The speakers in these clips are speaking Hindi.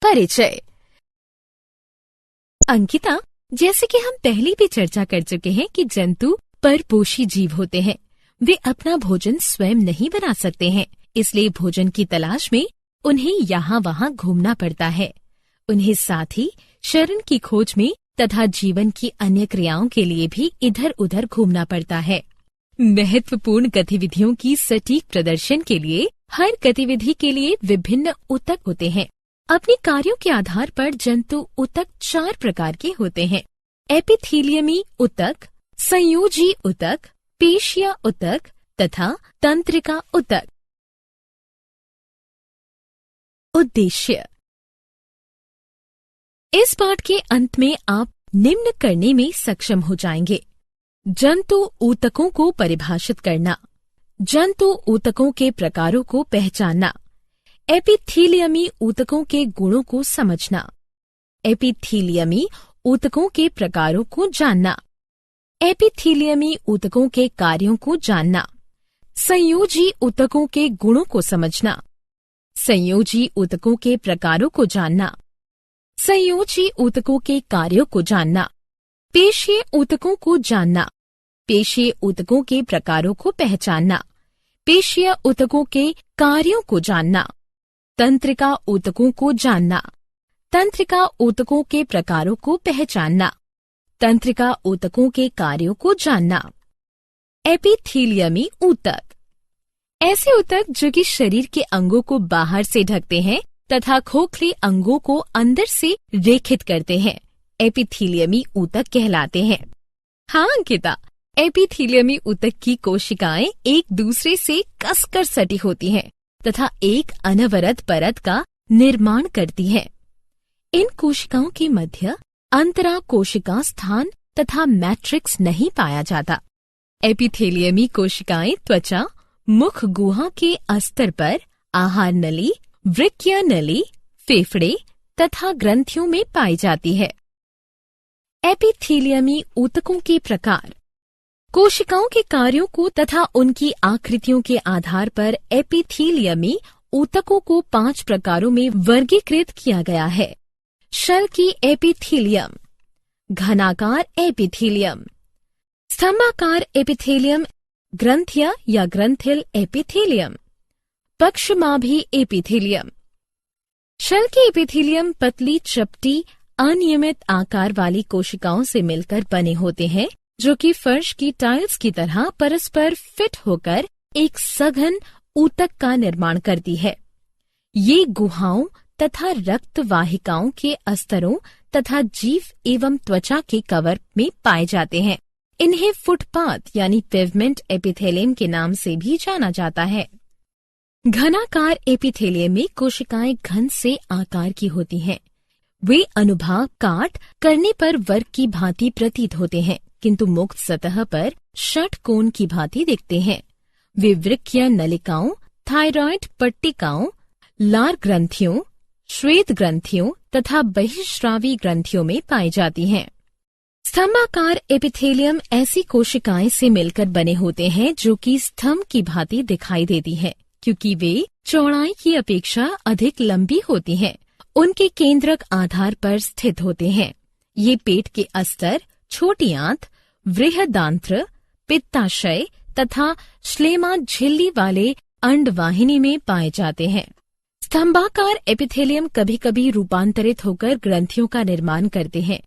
परिचय। अंकिता, जैसे कि हम पहले भी चर्चा कर चुके हैं कि जंतु परपोषी जीव होते हैं। वे अपना भोजन स्वयं नहीं बना सकते हैं, इसलिए भोजन की तलाश में उन्हें यहाँ वहाँ घूमना पड़ता है। उन्हें साथ ही शरण की खोज में तथा जीवन की अन्य क्रियाओं के लिए भी इधर उधर घूमना पड़ता है। महत्वपूर्ण गतिविधियों की सटीक प्रदर्शन के लिए हर गतिविधि के लिए विभिन्न ऊतक होते हैं। अपने कार्यों के आधार पर जंतु ऊतक 4 प्रकार के होते हैं: एपिथीलियमी ऊतक, संयोजी ऊतक, पेशिया ऊतक तथा तंत्रिका ऊतक। उद्देश्य। इस पाठ के अंत में आप निम्न करने में सक्षम हो जाएंगे: जंतु ऊतकों को परिभाषित करना, जंतु ऊतकों के प्रकारों को पहचानना, एपिथीलियमी ऊतकों के गुणों को समझना, एपिथीलियमी ऊतकों के प्रकारों को जानना, एपिथीलियमी ऊतकों के कार्यों को जानना, संयोजी ऊतकों के गुणों को समझना, संयोजी ऊतकों के प्रकारों को जानना, संयोजी ऊतकों के कार्यों को जानना, पेशीय ऊतकों को जानना, पेशीय ऊतकों के प्रकारों को पहचानना, पेशीय ऊतकों के कार्यों को जानना, तंत्रिका ऊतकों को जानना, तंत्रिका ऊतकों के प्रकारों को पहचानना, तंत्रिका ऊतकों के कार्यों को जानना। एपिथीलियमी ऊतक ऐसे ऊतक जो कि शरीर के अंगों को बाहर से ढकते हैं तथा खोखले अंगों को अंदर से रेखित करते हैं, एपिथीलियमी ऊतक कहलाते हैं। हाँ अंकिता, एपिथीलियमी ऊतक की कोशिकाएं एक दूसरे से कसकर सटी होती हैं तथा एक अनवरत परत का निर्माण करती हैं। इन कोशिकाओं के मध्य अंतरा कोशिका स्थान तथा मैट्रिक्स नहीं पाया जाता। एपिथेलियमी कोशिकाएं त्वचा, मुख गुहा के अस्तर पर आहार नली, वृक्कीय नली, फेफड़े तथा ग्रंथियों में पाई जाती है। एपिथेलियमी ऊतकों के प्रकार। कोशिकाओं के कार्यों को तथा उनकी आकृतियों के आधार पर एपिथेलियमी ऊतकों को 5 प्रकारों में वर्गीकृत किया गया है: शल्की एपिथेलियम, घनाकार एपिथेलियम, स्तंभाकार एपिथेलियम, ग्रंथीय या ग्रंथिल एपिथेलियम, पक्षमाभी एपिथेलियम। शल्की एपिथेलियम पतली, चपटी, अनियमित आकार वाली कोशिकाओं से मिलकर बने होते हैं जो कि फर्श की टाइल्स की तरह परस्पर फिट होकर एक सघन ऊतक का निर्माण करती है। ये गुहाओं तथा रक्त वाहिकाओं के अस्तरों तथा जीव एवं त्वचा के कवर में पाए जाते हैं। इन्हें फुटपाथ यानी पेवमेंट एपिथेलियम के नाम से भी जाना जाता है। घनाकार एपिथेलियम में कोशिकाएं घन से आकार की होती हैं। वे अनुभाग काट करने पर वर्ग की भांति प्रतीत होते हैं, किंतु मुक्त सतह पर षटकोण की भांति दिखते हैं। वे वृक्कीय नलिकाओं, थायराइड पट्टिकाओं, लार ग्रंथियों, श्वेत ग्रंथियों तथा बहिःस्रावी ग्रंथियों में पाई जाती हैं। स्तंभाकार एपिथेलियम ऐसी कोशिकाएं से मिलकर बने होते हैं जो कि स्तंभ की भांति दिखाई देती हैं, क्योंकि वे चौड़ाई की अपेक्षा अधिक लंबी होती हैं। उनके केंद्रक आधार पर स्थित होते हैं। ये पेट के अस्तर, छोटी आंत, बृहदांत्र, पित्ताशय तथा श्लेमा झिल्ली वाले अंडवाहिनी में पाए जाते हैं। स्तंभाकार एपिथेलियम कभी कभी रूपांतरित होकर ग्रंथियों का निर्माण करते हैं,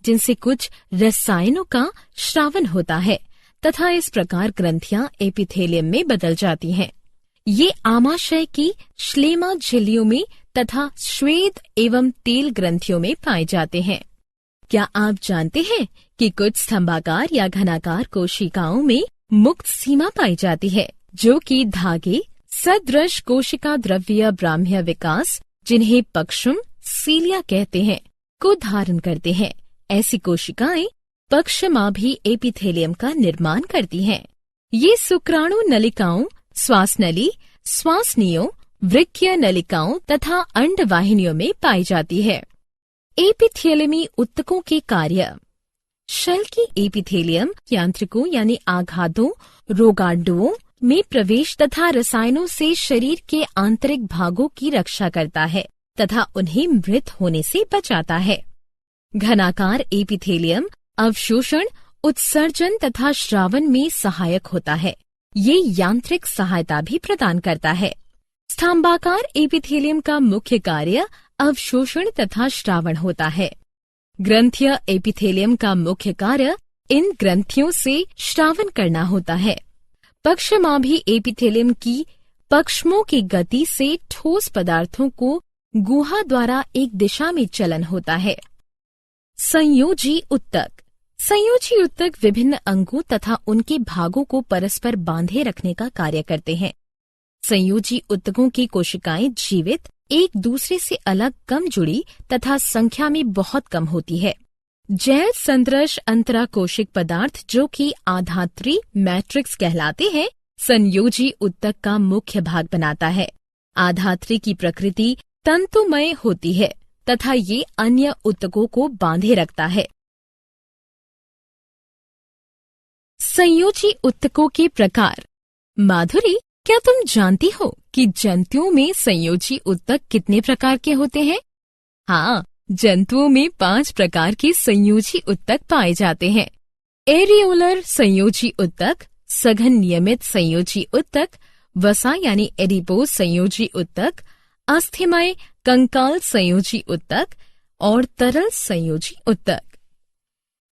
जिनसे कुछ रसायनों का स्रावन होता है तथा इस प्रकार ग्रंथियां एपिथेलियम में बदल जाती हैं। ये आमाशय की श्लेमा झिल्लियों में तथा श्वेत एवं तेल ग्रंथियों में पाए जाते हैं। क्या आप जानते हैं कि कुछ स्तंभाकार या घनाकार कोशिकाओं में मुक्त सीमा पाई जाती है, जो कि धागे सदृश कोशिका द्रव्य ब्राह्म्य विकास, जिन्हें पक्षुम सीलिया कहते हैं, को धारण करते हैं। ऐसी कोशिकाएं पक्षमाभी एपिथेलियम का निर्माण करती हैं। ये शुक्राणु नलिकाओं, श्वास नली, श्वासनियों, वृक्कीय नलिकाओं तथा अंडवाहिनियों में पाई जाती है। एपिथेलियमी ऊतकों के कार्य। शल्की एपिथेलियम यांत्रिकों यानी आघातों, रोगाणुओं में प्रवेश तथा रसायनों से शरीर के आंतरिक भागों की रक्षा करता है। तथा उन्हें मृत होने से बचाता है। घनाकार एपिथेलियम अवशोषण, उत्सर्जन तथा श्रावण में सहायक होता है। ये यांत्रिक सहायता भी प्रदान करता है। स्तंभाकार एपिथेलियम का मुख्य कार्य अवशोषण तथा श्रावण होता है। ग्रंथीय एपिथेलियम का मुख्य कार्य इन ग्रंथियों से श्रावण करना होता है। पक्षमाभी एपिथेलियम की पक्षमों की गति से ठोस पदार्थों को गुहा द्वारा एक दिशा में चलन होता है। संयोजी उत्तक। संयोजी उत्तक विभिन्न अंगों तथा उनके भागों को परस्पर बांधे रखने का कार्य करते हैं। संयोजी उत्तकों की कोशिकाएं जीवित, एक दूसरे से अलग, कम जुड़ी तथा संख्या में बहुत कम होती है। जैव संदृश अंतराकोशिक पदार्थ जो कि आधात्री मैट्रिक्स कहलाते हैं, संयोजी उत्तक का मुख्य भाग बनाता है। आधात्री की प्रकृति तंतुमय होती है तथा ये अन्य उत्तकों को बांधे रखता है। संयोजी उत्तकों के प्रकार। माधुरी, क्या तुम जानती हो कि जंतुओं में संयोजी उत्तक कितने प्रकार के होते हैं? हाँ, जंतुओं में 5 प्रकार के संयोजी उत्तक पाए जाते हैं। एरियोलर संयोजी उत्तक, सघन नियमित संयोजी उत्तक, वसा यानी एडिपोज संयोजी उत्तक, अस्थिमय कंकाल संयोजी उत्तक और तरल संयोजी उत्तक।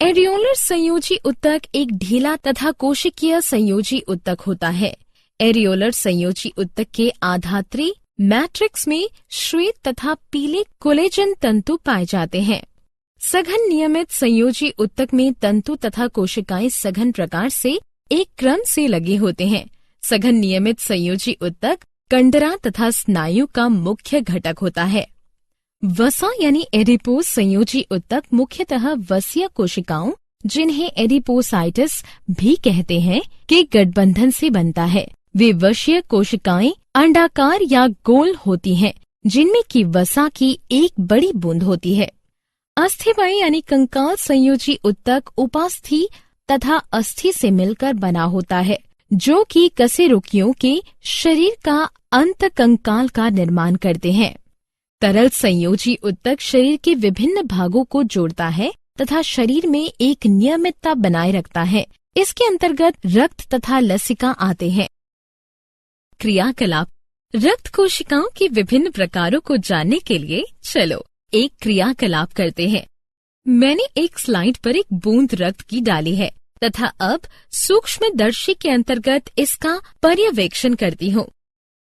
एरियोलर संयोजी उत्तक एक ढीला तथा कोशिकीय संयोजी उत्तक होता है। एरियोलर संयोजी उत्तक के आधात्री मैट्रिक्स में श्वेत तथा पीले कोलेजन तंतु पाए जाते हैं। सघन नियमित संयोजी उत्तक में तंतु तथा कोशिकाएं सघन प्रकार से एक क्रम से लगे होते हैं। सघन नियमित संयोजी उत्तक कंडरा तथा स्नायु का मुख्य घटक होता है। वसा यानी एडिपोज संयोजी उत्तक मुख्यतः वसीय कोशिकाओं, जिन्हें एडिपोसाइटिस भी कहते हैं, के गठबंधन से बनता है। वे वशीय कोशिकाएं अंडाकार या गोल होती हैं, जिनमें की वसा की एक बड़ी बूंद होती है। अस्थिमय यानी कंकाल संयोजी उत्तक उपास्थि तथा अस्थि से मिलकर बना होता है, जो कि कशेरुकियों के शरीर का अंत कंकाल का निर्माण करते हैं। तरल संयोजी उत्तक शरीर के विभिन्न भागों को जोड़ता है तथा शरीर में एक नियमितता बनाए रखता है। इसके अंतर्गत रक्त तथा लसिका आते हैं। क्रियाकलाप। रक्त कोशिकाओं के विभिन्न प्रकारों को जानने के लिए चलो एक क्रियाकलाप करते हैं। मैंने एक स्लाइड पर एक बूंद रक्त की डाली है तथा अब सूक्ष्मदर्शी के अंतर्गत इसका पर्यवेक्षण करती हूँ।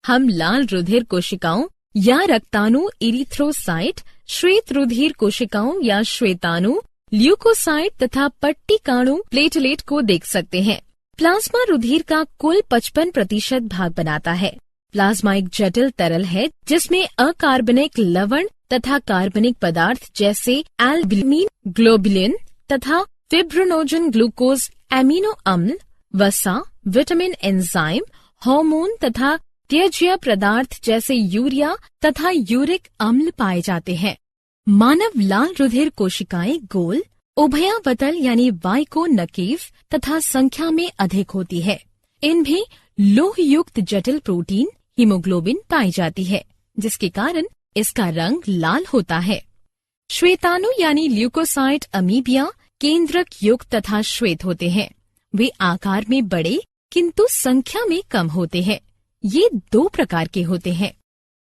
हम लाल रुधिर कोशिकाओं या रक्ताणु इरिथ्रोसाइट, श्वेत रुधिर कोशिकाओं या श्वेताणु ल्यूकोसाइट तथा पट्टिकाणु प्लेटलेट को देख सकते हैं। प्लाज्मा रुधिर का कुल 55% भाग बनाता है। प्लाज्मा एक जटिल तरल है जिसमें अकार्बनिक लवण तथा कार्बनिक पदार्थ जैसे एल्ब्यूमिन, ग्लोबुलिन तथा फिब्रिनोजन, ग्लूकोज, एमिनो अम्ल, वसा, विटामिन, एंजाइम, हार्मोन तथा त्यज्य पदार्थ जैसे यूरिया तथा यूरिक अम्ल पाए जाते हैं। मानव लाल रुधिर कोशिकाएं गोल, उभयावतल यानी वाइकोनकेव तथा संख्या में अधिक होती है। इनमें लोह युक्त जटिल प्रोटीन हीमोग्लोबिन पाई जाती है, जिसके कारण इसका रंग लाल होता है। श्वेताणु यानी ल्यूकोसाइट अमीबिया केंद्रक युक्त तथा श्वेत होते हैं। वे आकार में बड़े किंतु संख्या में कम होते हैं। ये 2 प्रकार के होते हैं।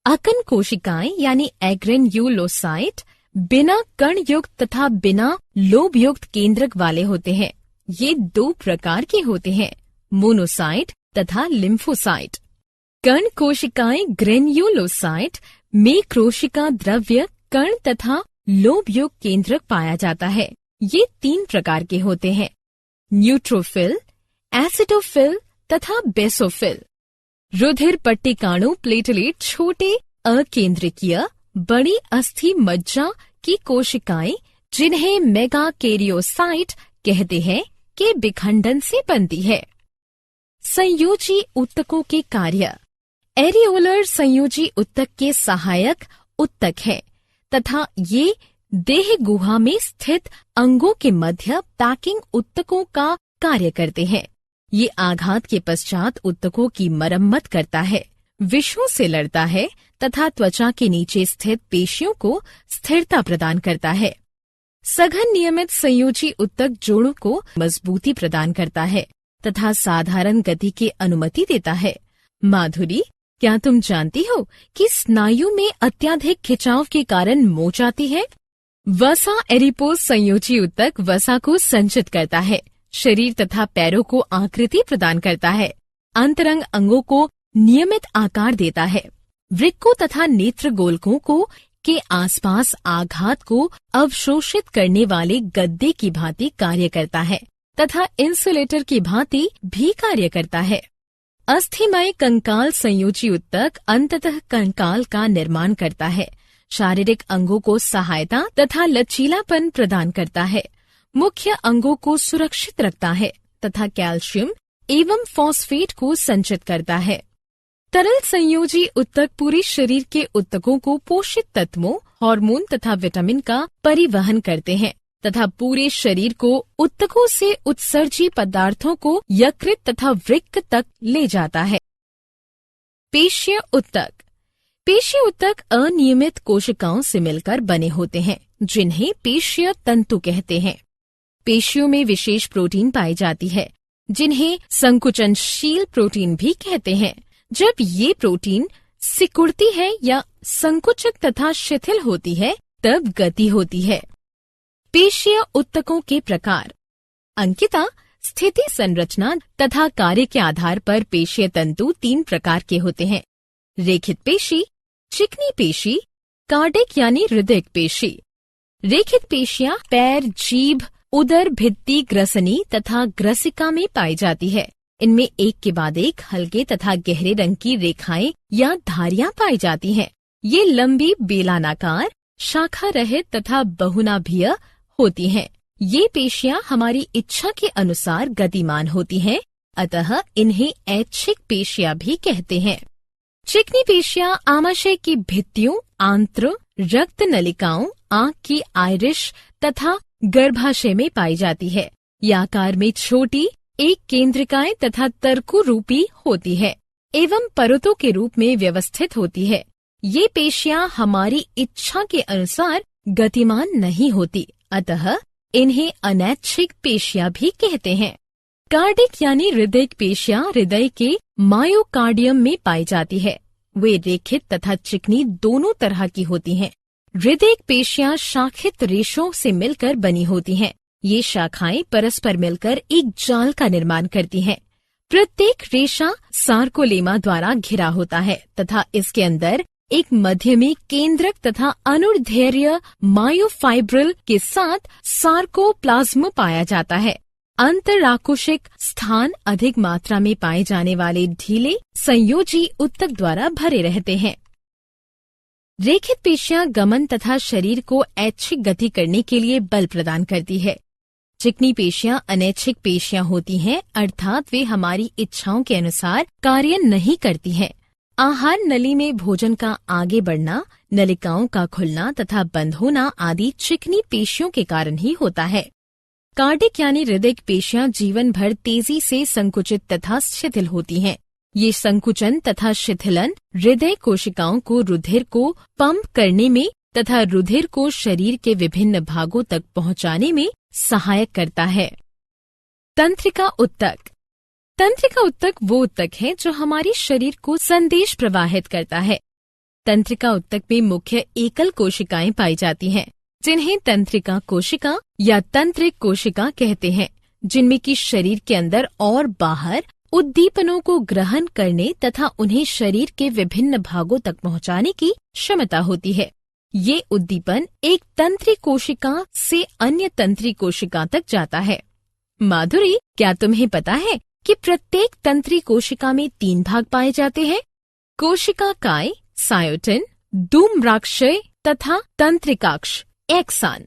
अकन कोशिकाएं यानी एग्रेन्युलोसाइट बिना कण युक्त तथा बिना लोब युक्त केंद्रक वाले होते हैं। ये 2 प्रकार के होते हैं, मोनोसाइट तथा लिम्फोसाइट। कण कोशिकाएं ग्रेन्युलोसाइट में कोशिका द्रव्य कण तथा लोब युक्त केंद्रक पाया जाता है। ये 3 प्रकार के होते हैं, न्यूट्रोफिल, एसिडोफिल तथा बेसोफिल। रुधिर पट्टिकाणु प्लेटलेट छोटे अकेंद्रकीय बड़ी अस्थि मज्जा की कोशिकाएं, जिन्हें मेगाकैरियोसाइट कहते हैं, के विखंडन से बनती है। संयोजी उत्तकों के कार्य। एरियोलर संयोजी उत्तक के सहायक उत्तक है तथा ये देह गुहा में स्थित अंगों के मध्य पैकिंग उत्तकों का कार्य करते हैं। ये आघात के पश्चात उत्तकों की मरम्मत करता है, विषों से लड़ता है तथा त्वचा के नीचे स्थित पेशियों को स्थिरता प्रदान करता है। सघन नियमित संयोजी उत्तक जोड़ों को मजबूती प्रदान करता है तथा साधारण गति की अनुमति देता है। माधुरी, क्या तुम जानती हो कि स्नायु में अत्यधिक खिंचाव के कारण मोच आती है? वसा एडिपोज संयोजी उत्तक वसा को संचित करता है, शरीर तथा पैरों को आकृति प्रदान करता है, अंतरंग अंगों को नियमित आकार देता है, वृक्कों तथा नेत्र गोलकों को के आसपास आघात को अवशोषित करने वाले गद्दे की भांति कार्य करता है तथा इंसुलेटर की भांति भी कार्य करता है। अस्थिमय कंकाल संयोजी उत्तक अंततः कंकाल का निर्माण करता है, शारीरिक अंगों को सहायता तथा लचीलापन प्रदान करता है, मुख्य अंगों को सुरक्षित रखता है तथा कैल्शियम एवं फॉस्फेट को संचित करता है। तरल संयोजी उत्तक पूरे शरीर के उत्तकों को पोषित तत्वों, हार्मोन तथा विटामिन का परिवहन करते हैं तथा पूरे शरीर को उत्तकों से उत्सर्जी पदार्थों को यकृत तथा वृक्क तक ले जाता है। पेशीय उत्तक। पेशीय उत्तक अनियमित कोशिकाओं से मिलकर बने होते हैं, जिन्हें पेशीय तंतु कहते हैं। पेशियों में विशेष प्रोटीन पाई जाती है, जिन्हें संकुचनशील प्रोटीन भी कहते हैं। जब ये प्रोटीन सिकुड़ती है या संकुचित तथा शिथिल होती है, तब गति होती है। पेशीय उत्तकों के प्रकार। अंकिता, स्थिति, संरचना तथा कार्य के आधार पर पेशीय तंतु 3 प्रकार के होते हैं: रेखित पेशी, चिकनी पेशी, कार्डिक यानी हृदय पेशी। रेखित पेशियां पैर, जीभ, उदर, भित्ति, ग्रसनी तथा ग्रसिका में पाई जाती है। इनमें एक के बाद एक हल्के तथा गहरे रंग की रेखाएं या धारियां पाई जाती हैं। ये लंबी, बेलानाकार, शाखा रहित तथा बहुनाभीय होती हैं। ये पेशियां हमारी इच्छा के अनुसार गतिमान होती हैं, अतः इन्हें ऐच्छिक पेशियां भी कहते हैं। चिकनी पेशियां आमाशय की भित्तियों, आंत्र, रक्त नलिकाओं, आंख की आइरिश तथा गर्भाशय में पाई जाती है। ये आकार में छोटी, एक केंद्रिकाएं तथा तर्कु रूपी होती है एवं परतों के रूप में व्यवस्थित होती है। ये पेशियां हमारी इच्छा के अनुसार गतिमान नहीं होती, अतः इन्हें अनैच्छिक पेशियां भी कहते हैं। कार्डिक यानी हृदय पेशियां हृदय के मायोकार्डियम में पाई जाती है। वे रेखित तथा चिकनी दोनों तरह की होती हैं। हृदय पेशियां शाखित रेशों से मिलकर बनी होती हैं। ये शाखाएं परस्पर मिलकर एक जाल का निर्माण करती हैं। प्रत्येक रेशा सार्कोलेमा द्वारा घिरा होता है तथा इसके अंदर एक मध्य में केंद्रक तथा अनुदैर्ध्य मायोफाइब्रिल के साथ सार्कोप्लाज्म पाया जाता है। अंतराकोशिक स्थान अधिक मात्रा में पाए जाने वाले ढीले संयोजी उत्तक द्वारा भरे रहते हैं। रेखित पेशियां गमन तथा शरीर को ऐच्छिक गति करने के लिए बल प्रदान करती है। चिकनी पेशियां अनैच्छिक पेशियां होती हैं, अर्थात वे हमारी इच्छाओं के अनुसार कार्य नहीं करती हैं। आहार नली में भोजन का आगे बढ़ना, नलिकाओं का खुलना तथा बंद होना आदि चिकनी पेशियों के कारण ही होता है। कार्डिक यानी हृदय पेशियां जीवन भर तेजी से संकुचित तथा शिथिल होती हैं। ये संकुचन तथा शिथिलन हृदय कोशिकाओं को रुधिर को पंप करने में तथा रुधिर को शरीर के विभिन्न भागों तक पहुंचाने में सहायक करता है। तंत्रिका उत्तक। तंत्रिका उत्तक वो उत्तक है जो हमारे शरीर को संदेश प्रवाहित करता है। तंत्रिका उत्तक में मुख्य एकल कोशिकाएं पाई जाती हैं, जिन्हें तंत्रिका कोशिका या तंत्रिक कोशिका कहते हैं, जिनमें कि शरीर के अंदर और बाहर उद्दीपनों को ग्रहण करने तथा उन्हें शरीर के विभिन्न भागों तक पहुंचाने की क्षमता होती है। ये उद्दीपन एक तंत्री कोशिका से अन्य तंत्री कोशिका तक जाता है। माधुरी, क्या तुम्हें पता है कि प्रत्येक तंत्री कोशिका में 3 भाग पाए जाते हैं? कोशिका काय, सायोटिन, धूम्राक्षय तथा तंत्रिकाक्ष, एक्सान।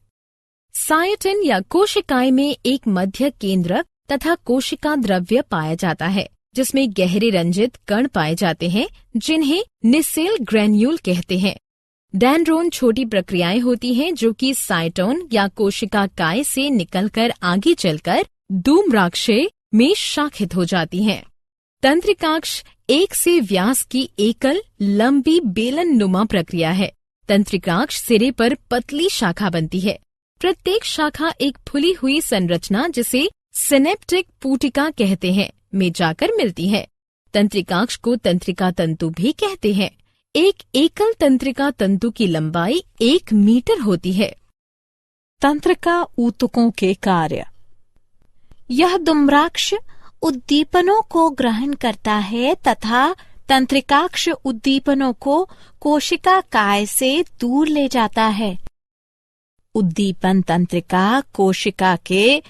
सायोटिन या कोशिकाएं में एक मध्य केंद्रक तथा कोशिका द्रव्य पाया जाता है, जिसमें गहरे रंजित कण पाए जाते हैं, जिन्हें निसेल ग्रेन्यूल कहते हैं। डेंड्रोन छोटी प्रक्रियाएं होती हैं जो कि साइटोन या कोशिका काय से निकलकर आगे चलकर धूम्राक्षय में शाखित हो जाती हैं। तंत्रिकाक्ष एक से व्यास की एकल लंबी बेलन नुमा प्रक्रिया है। तंत्रिकाक्ष सिरे पर पतली शाखा बनती है। प्रत्येक शाखा एक फुली हुई संरचना जिसे सिनेप्टिक पुटिका कहते हैं में जाकर मिलती है। तंत्रिकाक्ष को तंत्रिका तंतु भी कहते हैं। एक एकल तंत्रिका तंतु की लंबाई 1 मीटर होती है। तंत्रिका ऊतकों के कार्य। यह दुम्राक्ष उद्दीपनों को ग्रहण करता है तथा तंत्रिकाक्ष उद्दीपनों को कोशिका काय से दूर ले जाता है। उद्दीपन तंत्रिका कोशिका के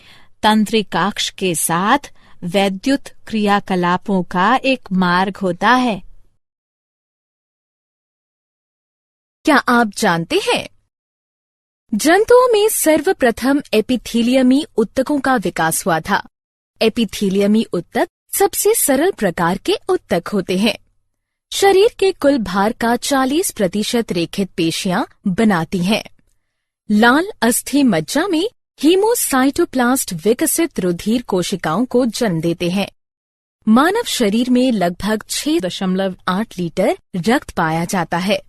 तंत्रिकाक्ष के साथ वैद्युत क्रियाकलापों का एक मार्ग होता है। क्या आप जानते हैं जंतुओं में सर्वप्रथम एपिथीलियमी ऊतकों का विकास हुआ था। एपिथीलियमी ऊतक सबसे सरल प्रकार के ऊतक होते हैं। शरीर के कुल भार का 40% रेखित पेशियां बनाती हैं। लाल अस्थि मज्जा में हीमोसाइटोप्लास्ट विकसित रुधिर कोशिकाओं को जन्म देते हैं। मानव शरीर में लगभग 6.8 लीटर रक्त पाया जाता है।